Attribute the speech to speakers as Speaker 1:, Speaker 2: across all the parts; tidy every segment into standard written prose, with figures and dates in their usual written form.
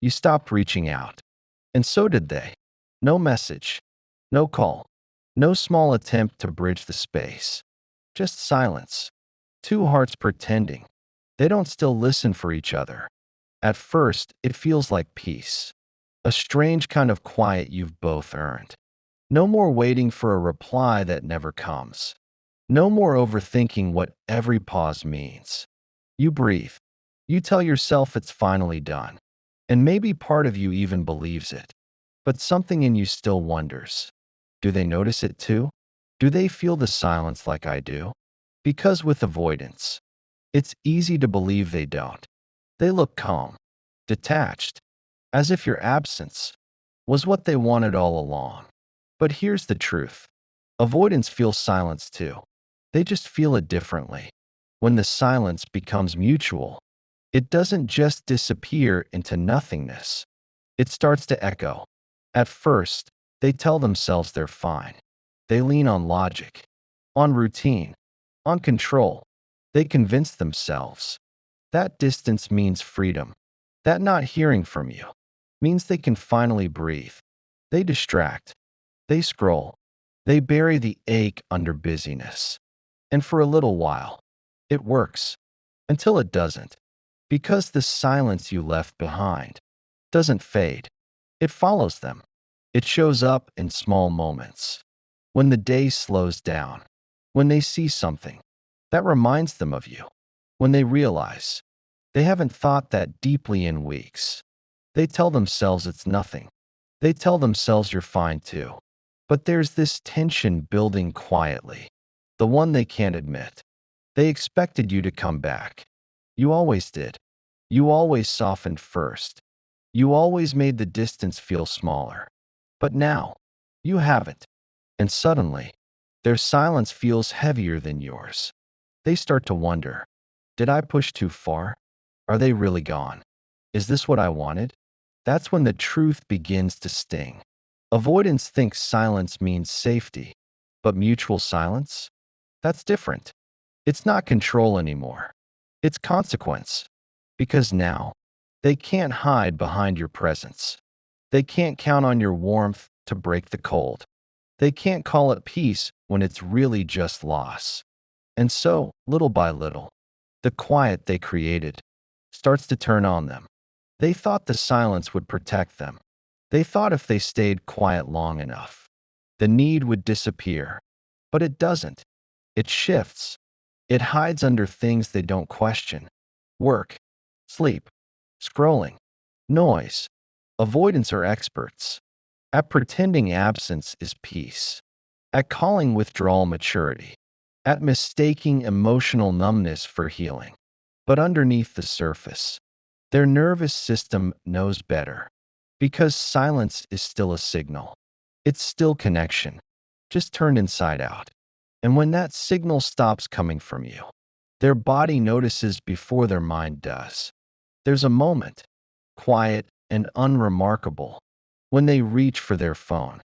Speaker 1: You stopped reaching out. And so did they. No message, no call, no small attempt to bridge the space. Just silence. Two hearts pretending. They don't still listen for each other. At first, it feels like peace. A strange kind of quiet you've both earned. No more waiting for a reply that never comes. No more overthinking what every pause means. You breathe. You tell yourself it's finally done. And maybe part of you even believes it. But something in you still wonders. Do they notice it too? Do they feel the silence like I do? Because with avoidance, it's easy to believe they don't. They look calm, detached, as if your absence was what they wanted all along. But here's the truth. Avoidance feels silence too. They just feel it differently. When the silence becomes mutual, it doesn't just disappear into nothingness. It starts to echo. At first, they tell themselves they're fine. They lean on logic, on routine, on control. They convince themselves. That distance means freedom. That not hearing from you means they can finally breathe. They distract. They scroll. They bury the ache under busyness. And for a little while, it works. Until it doesn't. Because the silence you left behind doesn't fade. It follows them. It shows up in small moments. When the day slows down. When they see something that reminds them of you. When they realize they haven't thought that deeply in weeks. They tell themselves it's nothing. They tell themselves you're fine too. But there's this tension building quietly. The one they can't admit. They expected you to come back. You always did. You always softened first. You always made the distance feel smaller. But now, you haven't. And suddenly, their silence feels heavier than yours. They start to wonder, did I push too far? Are they really gone? Is this what I wanted? That's when the truth begins to sting. Avoidance thinks silence means safety, but mutual silence? That's different. It's not control anymore. It's consequence. Because now, they can't hide behind your presence. They can't count on your warmth to break the cold. They can't call it peace when it's really just loss. And so, little by little, the quiet they created starts to turn on them. They thought the silence would protect them. They thought if they stayed quiet long enough, the need would disappear. But it doesn't. It shifts. It hides under things they don't question. Work, sleep, scrolling, noise. Avoidance are experts at pretending absence is peace, at calling withdrawal maturity, at mistaking emotional numbness for healing. But underneath the surface, their nervous system knows better, because silence is still a signal. It's still connection, just turned inside out. And when that signal stops coming from you, their body notices before their mind does. There's a moment, quiet and unremarkable, when they reach for their phone,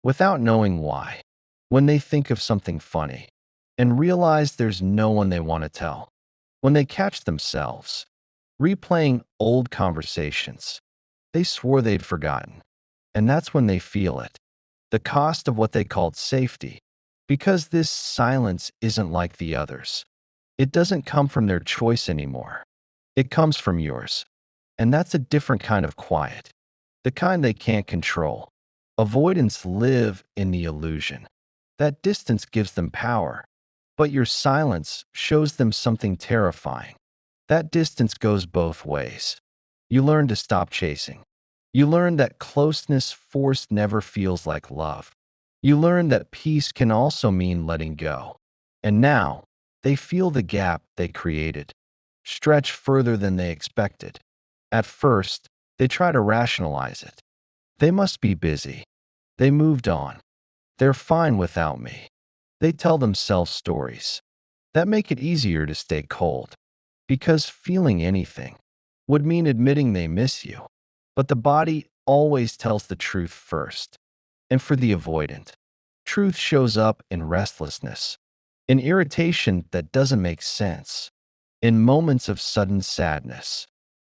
Speaker 1: without knowing why, when they think of something funny, and realize there's no one they want to tell, when they catch themselves replaying old conversations they swore they'd forgotten. And that's when they feel it, the cost of what they called safety, because this silence isn't like the others. It doesn't come from their choice anymore. It comes from yours. And that's a different kind of quiet, the kind they can't control. Avoidance live in the illusion. That distance gives them power, but your silence shows them something terrifying. That distance goes both ways. You learn to stop chasing. You learn that closeness forced never feels like love. You learn that peace can also mean letting go. And now, they feel the gap they created stretch further than they expected. At first, they try to rationalize it. They must be busy. They moved on. They're fine without me. They tell themselves stories that make it easier to stay cold, because feeling anything would mean admitting they miss you. But the body always tells the truth first. And for the avoidant, truth shows up in restlessness, in irritation that doesn't make sense, in moments of sudden sadness,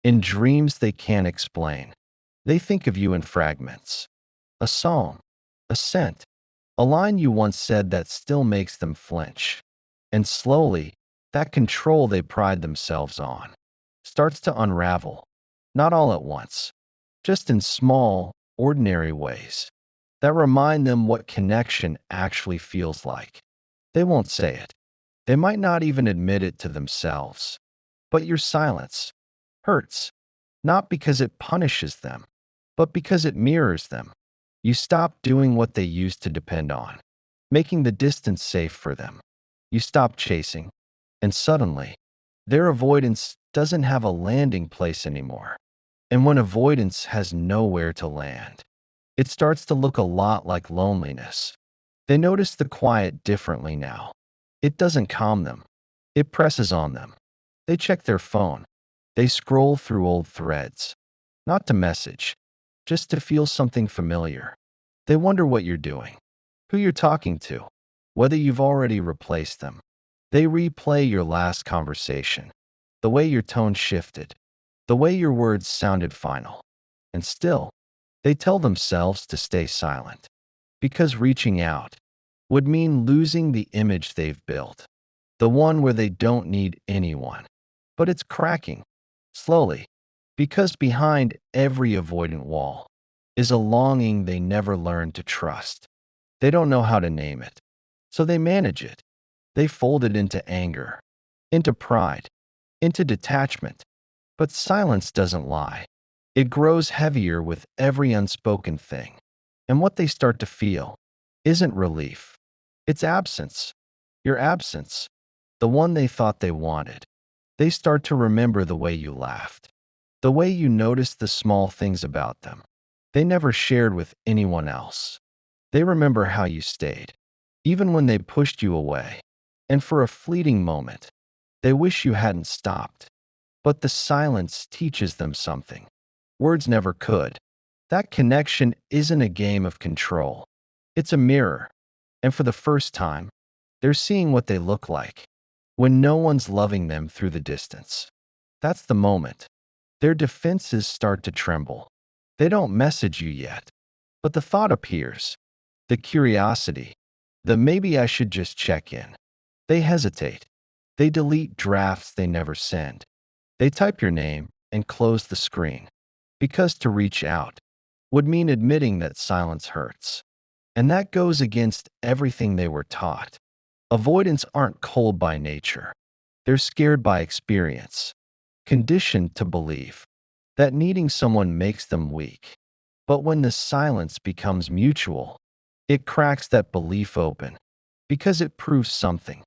Speaker 1: in dreams they can't explain. They think of you in fragments. A song, a scent, a line you once said that still makes them flinch. And slowly, that control they pride themselves on starts to unravel, not all at once, just in small, ordinary ways that remind them what connection actually feels like. They won't say it. They might not even admit it to themselves. But your silence hurts, not because it punishes them, but because it mirrors them. You stop doing what they used to depend on, making the distance safe for them. You stop chasing, and suddenly, their avoidance doesn't have a landing place anymore. And when avoidance has nowhere to land, it starts to look a lot like loneliness. They notice the quiet differently now. It doesn't calm them, it presses on them. They check their phone. They scroll through old threads, not to message, just to feel something familiar. They wonder what you're doing, who you're talking to, whether you've already replaced them. They replay your last conversation, the way your tone shifted, the way your words sounded final. And still, they tell themselves to stay silent, because reaching out would mean losing the image they've built, the one where they don't need anyone. But it's cracking, slowly, because behind every avoidant wall is a longing they never learned to trust. They don't know how to name it, so they manage it. They fold it into anger, into pride, into detachment. But silence doesn't lie. It grows heavier with every unspoken thing. And what they start to feel isn't relief, it's absence. Your absence, the one they thought they wanted. They start to remember the way you laughed, the way you noticed the small things about them they never shared with anyone else. They remember how you stayed, even when they pushed you away. And for a fleeting moment, they wish you hadn't stopped. But the silence teaches them something words never could. That connection isn't a game of control, it's a mirror. And for the first time, they're seeing what they look like when no one's loving them through the distance. That's the moment. Their defenses start to tremble. They don't message you yet, but the thought appears, the curiosity, the maybe I should just check in. They hesitate. They delete drafts they never send. They type your name and close the screen, because to reach out would mean admitting that silence hurts. And that goes against everything they were taught. Avoidants aren't cold by nature. They're scared by experience, conditioned to believe that needing someone makes them weak. But when the silence becomes mutual, it cracks that belief open because it proves something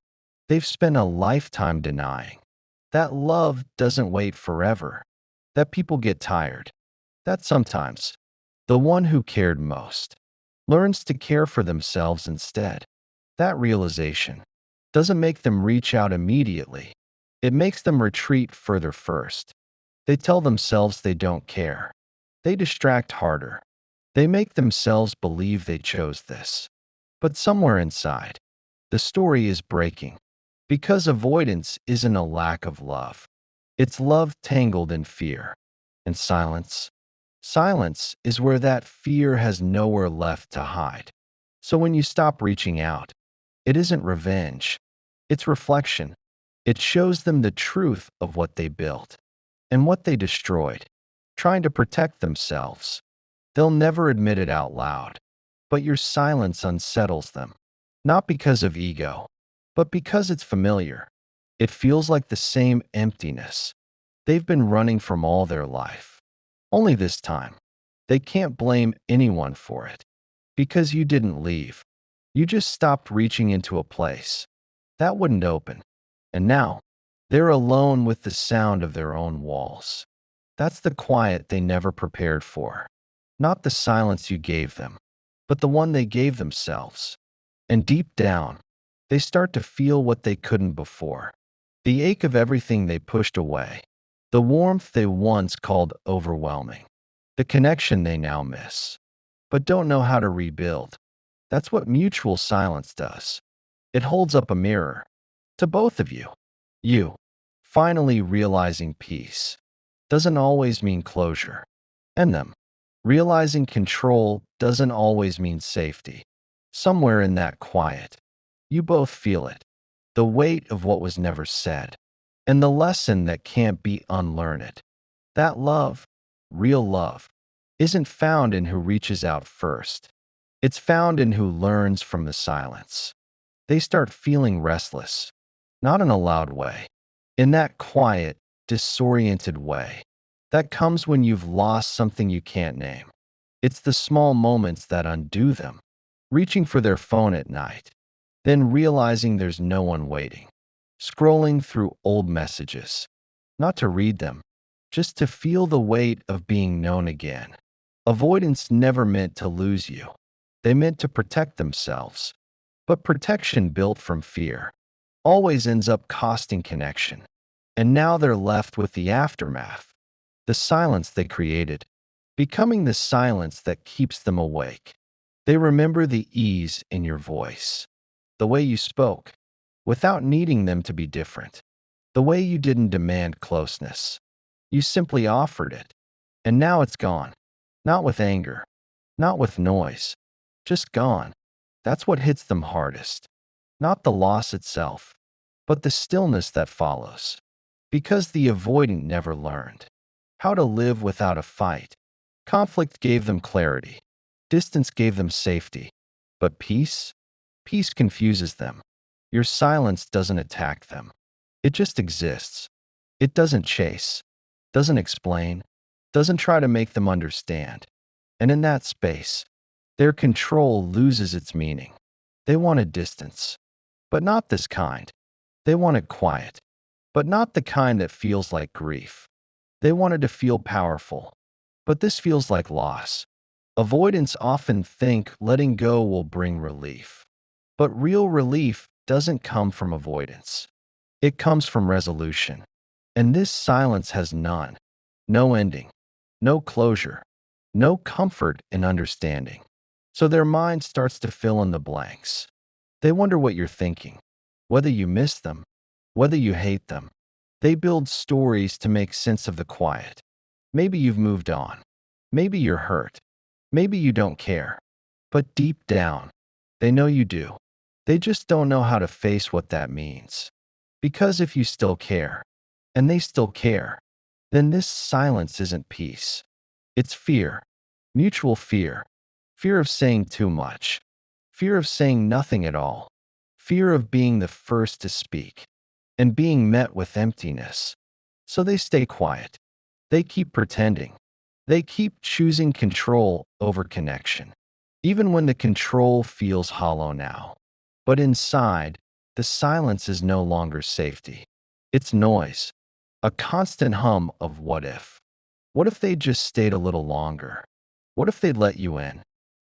Speaker 1: they've spent a lifetime denying. That love doesn't wait forever, that people get tired, that sometimes the one who cared most learns to care for themselves instead. That realization doesn't make them reach out immediately. It makes them retreat further first. They tell themselves they don't care. They distract harder. They make themselves believe they chose this. But somewhere inside, the story is breaking. Because avoidance isn't a lack of love. It's love tangled in fear. And silence. Silence is where that fear has nowhere left to hide. So when you stop reaching out, it isn't revenge. It's reflection. It shows them the truth of what they built and what they destroyed, trying to protect themselves. They'll never admit it out loud, but your silence unsettles them, not because of ego, but because it's familiar. It feels like the same emptiness they've been running from all their life. Only this time, they can't blame anyone for it, because you didn't leave. You just stopped reaching into a place that wouldn't open. And now, they're alone with the sound of their own walls. That's the quiet they never prepared for. Not the silence you gave them, but the one they gave themselves. And deep down, they start to feel what they couldn't before. The ache of everything they pushed away. The warmth they once called overwhelming. The connection they now miss, but don't know how to rebuild. That's what mutual silence does. It holds up a mirror to both of you. You, finally realizing peace, doesn't always mean closure. And them, Realizing control doesn't always mean safety. Somewhere in that quiet, you both feel it, the weight of what was never said, and the lesson that can't be unlearned. That love, real love, isn't found in who reaches out first. It's found in who learns from the silence. They start feeling restless, not in a loud way, in that quiet, disoriented way that comes when you've lost something you can't name. It's the small moments that undo them, reaching for their phone at night, then realizing there's no one waiting, scrolling through old messages, not to read them, just to feel the weight of being known again. Avoidance never meant to lose you. They meant to protect themselves. But protection built from fear always ends up costing connection. And now they're left with the aftermath, the silence they created, becoming the silence that keeps them awake. They remember the ease in your voice, the way you spoke, without needing them to be different, the way you didn't demand closeness. You simply offered it, and now it's gone. Not with anger, not with noise, just gone. That's what hits them hardest. Not the loss itself, but the stillness that follows. Because the avoidant never learned how to live without a fight. Conflict gave them clarity. Distance gave them safety. But peace? Peace confuses them. Your silence doesn't attack them. It just exists. It doesn't chase, doesn't explain, doesn't try to make them understand. And in that space, their control loses its meaning. They wanted distance, but not this kind. They wanted quiet, but not the kind that feels like grief. They wanted to feel powerful, but this feels like loss. Avoidants often think letting go will bring relief, but real relief doesn't come from avoidance. It comes from resolution. And this silence has none. No ending, no closure, no comfort in understanding. So their mind starts to fill in the blanks. They wonder what you're thinking, whether you miss them, whether you hate them. They build stories to make sense of the quiet. Maybe you've moved on. Maybe you're hurt. Maybe you don't care. But deep down, they know you do. They just don't know how to face what that means. Because if you still care, and they still care, then this silence isn't peace. It's fear, mutual fear, fear of saying too much, fear of saying nothing at all, fear of being the first to speak, and being met with emptiness. So they stay quiet. They keep pretending. They keep choosing control over connection, even when the control feels hollow now. But inside, the silence is no longer safety. It's noise, a constant hum of what if. What if they just stayed a little longer? What if they'd let you in?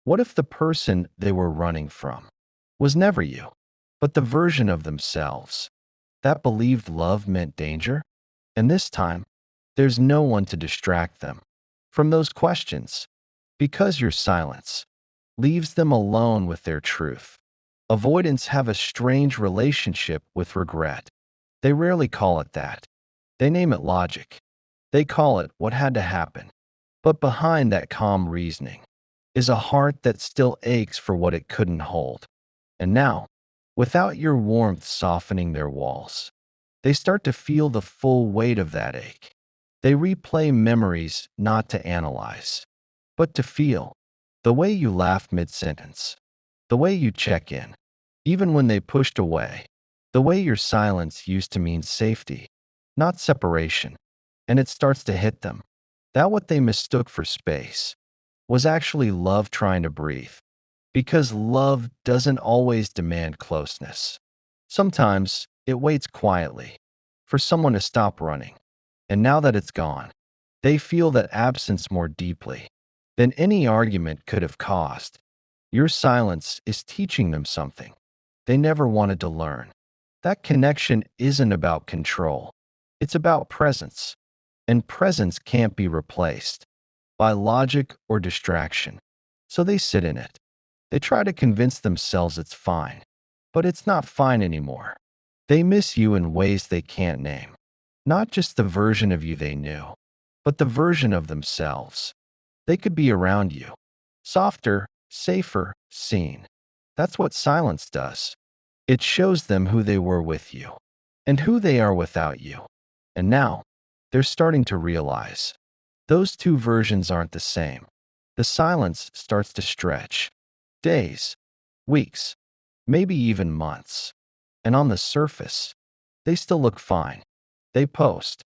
Speaker 1: What if the person they were running from was never you, but the version of themselves that believed love meant danger? And this time, there's no one to distract them from those questions, because your silence leaves them alone with their truth. Avoidants have a strange relationship with regret. They rarely call it that. They name it logic. They call it what had to happen. But behind that calm reasoning is a heart that still aches for what it couldn't hold. And now, without your warmth softening their walls, they start to feel the full weight of that ache. They replay memories not to analyze, but to feel. The way you laughed mid-sentence, the way you check in, even when they pushed away, the way your silence used to mean safety, not separation. And it starts to hit them that what they mistook for space was actually love trying to breathe. Because love doesn't always demand closeness. Sometimes it waits quietly for someone to stop running. And now that it's gone, they feel that absence more deeply than any argument could have caused. Your silence is teaching them something they never wanted to learn. That connection isn't about control. It's about presence. And presence can't be replaced by logic or distraction. So they sit in it. They try to convince themselves it's fine, but it's not fine anymore. They miss you in ways they can't name. Not just the version of you they knew, but the version of themselves They could be around you. Softer, safer, seen. That's what silence does. It shows them who they were with you and who they are without you. And now, they're starting to realize those two versions aren't the same. The silence starts to stretch. Days, weeks, maybe even months. And on the surface, they still look fine. They post.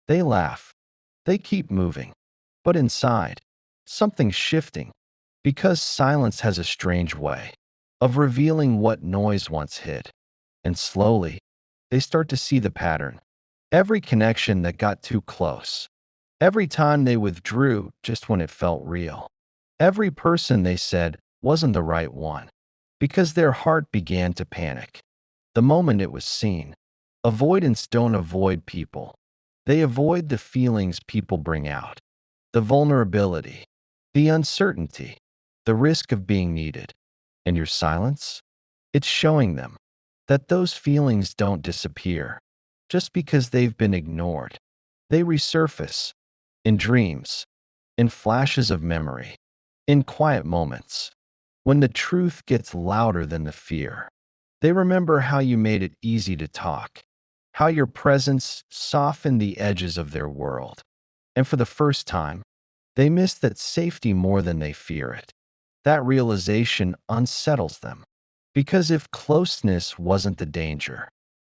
Speaker 1: They laugh. They keep moving. But inside, something's shifting. Because silence has a strange way of revealing what noise once hid. And slowly, they start to see the pattern. Every connection that got too close. Every time they withdrew just when it felt real. Every person they said wasn't the right one. Because their heart began to panic. The moment it was seen. Avoidants don't avoid people. They avoid the feelings people bring out. The vulnerability. The uncertainty. The risk of being needed. And your silence? It's showing them that those feelings don't disappear just because they've been ignored. They resurface in dreams, in flashes of memory, in quiet moments, when the truth gets louder than the fear. They remember how you made it easy to talk, how your presence softened the edges of their world. And for the first time, they miss that safety more than they fear it. That realization unsettles them. Because if closeness wasn't the danger,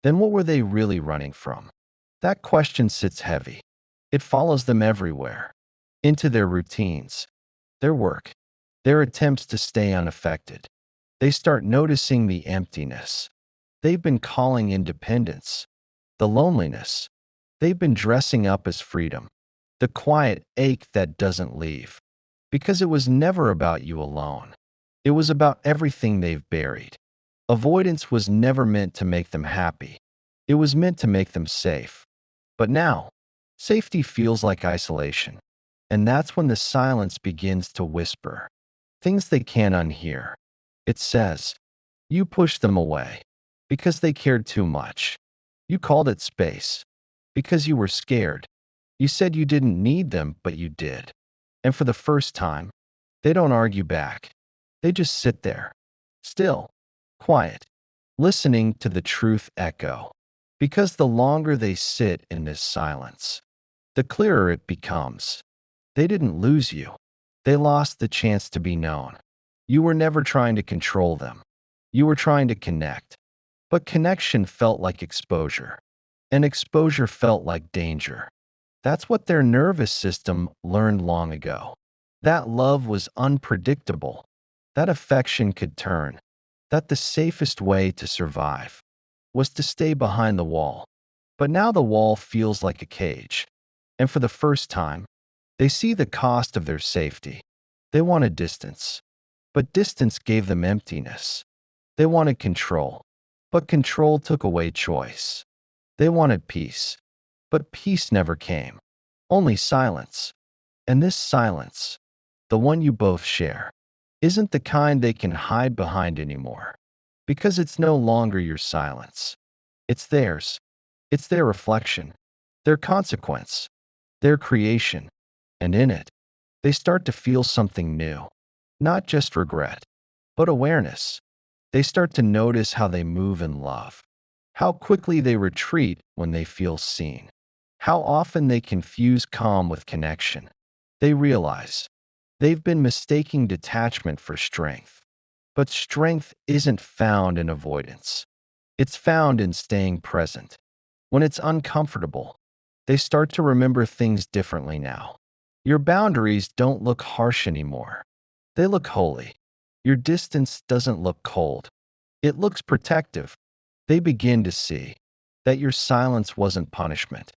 Speaker 1: then what were they really running from? That question sits heavy. It follows them everywhere, into their routines, their work, their attempts to stay unaffected. They start noticing the emptiness they've been calling independence, the loneliness they've been dressing up as freedom, the quiet ache that doesn't leave. Because it was never about you alone. It was about everything they've buried. Avoidance was never meant to make them happy. It was meant to make them safe. But now, safety feels like isolation. And that's when the silence begins to whisper. Things they can't unhear. It says, you pushed them away because they cared too much. You called it space because you were scared. You said you didn't need them, but you did. And for the first time, they don't argue back. They just sit there, still, quiet, listening to the truth echo. Because the longer they sit in this silence, the clearer it becomes. They didn't lose you. They lost the chance to be known. You were never trying to control them. You were trying to connect. But connection felt like exposure, and exposure felt like danger. That's what their nervous system learned long ago. That love was unpredictable. That affection could turn. That the safest way to survive was to stay behind the wall. But now the wall feels like a cage. And for the first time, they see the cost of their safety. They wanted distance. But distance gave them emptiness. They wanted control. But control took away choice. They wanted peace. But peace never came. Only silence. And this silence, the one you both share, isn't the kind they can hide behind anymore. Because it's no longer your silence. It's theirs. It's their reflection, their consequence, their creation. And in it, they start to feel something new. Not just regret, but awareness. They start to notice how they move in love, how quickly they retreat when they feel seen, how often they confuse calm with connection. They realize they've been mistaking detachment for strength. But strength isn't found in avoidance. It's found in staying present. When it's uncomfortable, they start to remember things differently now. Your boundaries don't look harsh anymore. They look holy. Your distance doesn't look cold. It looks protective. They begin to see that your silence wasn't punishment.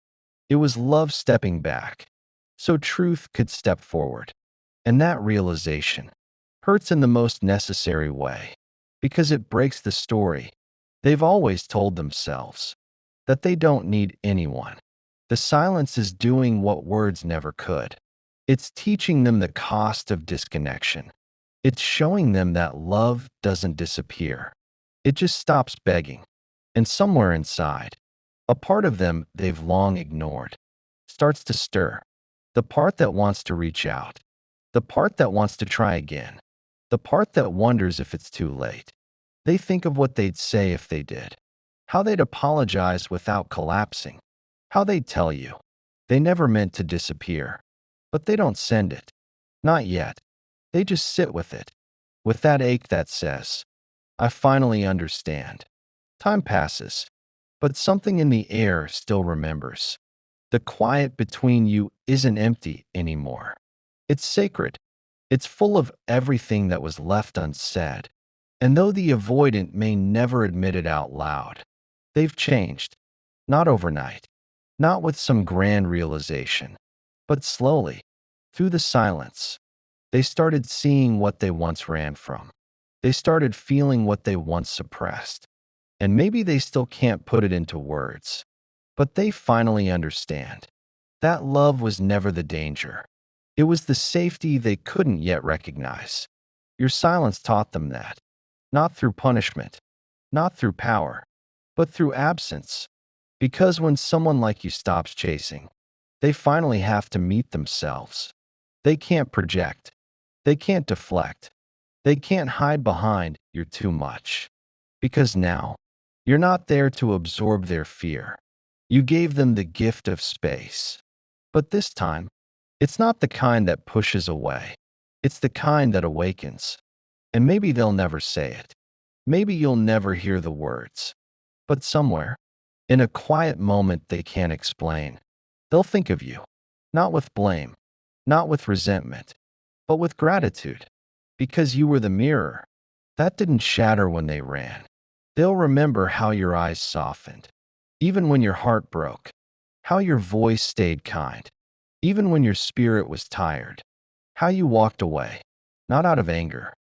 Speaker 1: It was love stepping back, so truth could step forward. And that realization hurts in the most necessary way, because it breaks the story they've always told themselves, that they don't need anyone. The silence is doing what words never could. It's teaching them the cost of disconnection. It's showing them that love doesn't disappear. It just stops begging. And somewhere inside, a part of them they've long ignored starts to stir. The part that wants to reach out. the part that wants to try again, the part that wonders if it's too late. They think of what they'd say if they did, how they'd apologize without collapsing, how they'd tell you they never meant to disappear. But they don't send it. Not yet. They just sit with that ache that says, I finally understand. Time passes, but something in the air still remembers. The quiet between you isn't empty anymore. It's sacred. It's full of everything that was left unsaid. And though the avoidant may never admit it out loud, they've changed. Not overnight, not with some grand realization, but slowly, through the silence. They started seeing what they once ran from. They started feeling what they once suppressed. And maybe they still can't put it into words, but they finally understand. That love was never the danger. It was the safety they couldn't yet recognize. Your silence taught them that. Not through punishment, not through power, but through absence. Because when someone like you stops chasing, they finally have to meet themselves. They can't project. They can't deflect. They can't hide behind "you're too much." Because now, you're not there to absorb their fear. You gave them the gift of space. But this time, it's not the kind that pushes away. It's the kind that awakens. And maybe they'll never say it. Maybe you'll never hear the words. But somewhere, in a quiet moment they can't explain, they'll think of you, not with blame, not with resentment, but with gratitude. Because you were the mirror. That didn't shatter when they ran. They'll remember how your eyes softened, even when your heart broke, how your voice stayed kind, even when your spirit was tired, how you walked away, not out of anger,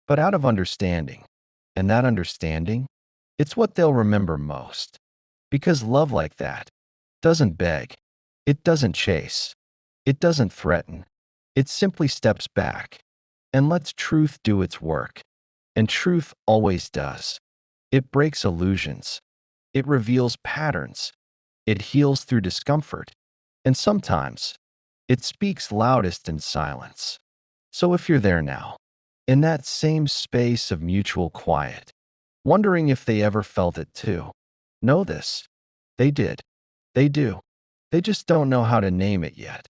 Speaker 1: but out of understanding. And that understanding, it's what they'll remember most. Because love like that doesn't beg, it doesn't chase, it doesn't threaten. It simply steps back and lets truth do its work. And truth always does. It breaks illusions. It reveals patterns. It heals through discomfort. And sometimes, it speaks loudest in silence. So if you're there now, in that same space of mutual quiet, wondering if they ever felt it too, know this. They did. They do. They just don't know how to name it yet.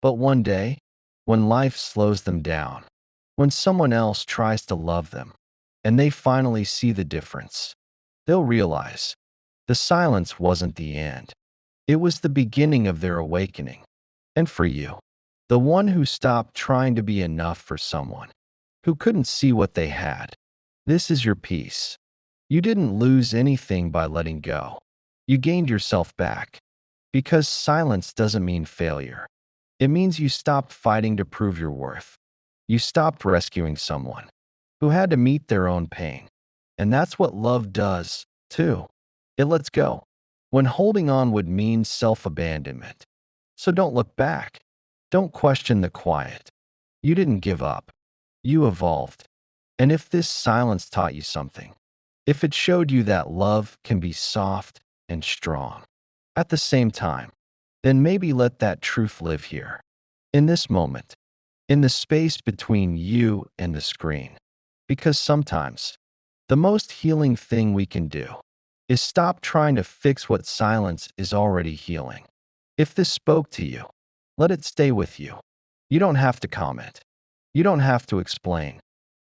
Speaker 1: But one day, when life slows them down, when someone else tries to love them, and they finally see the difference, they'll realize the silence wasn't the end. It was the beginning of their awakening. And for you, the one who stopped trying to be enough for someone, who couldn't see what they had, this is your peace. You didn't lose anything by letting go. You gained yourself back. Because silence doesn't mean failure. It means you stopped fighting to prove your worth. You stopped rescuing someone who had to meet their own pain. And that's what love does, too. It lets go, when holding on would mean self-abandonment. So don't look back. Don't question the quiet. You didn't give up. You evolved. And if this silence taught you something, if it showed you that love can be soft and strong at the same time, then maybe let that truth live here, in this moment, in the space between you and the screen. Because sometimes, the most healing thing we can do is stop trying to fix what silence is already healing. If this spoke to you, let it stay with you. You don't have to comment. You don't have to explain.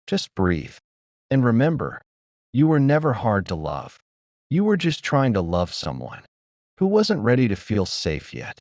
Speaker 1: Just breathe. And remember, you were never hard to love. You were just trying to love someone who wasn't ready to feel safe yet.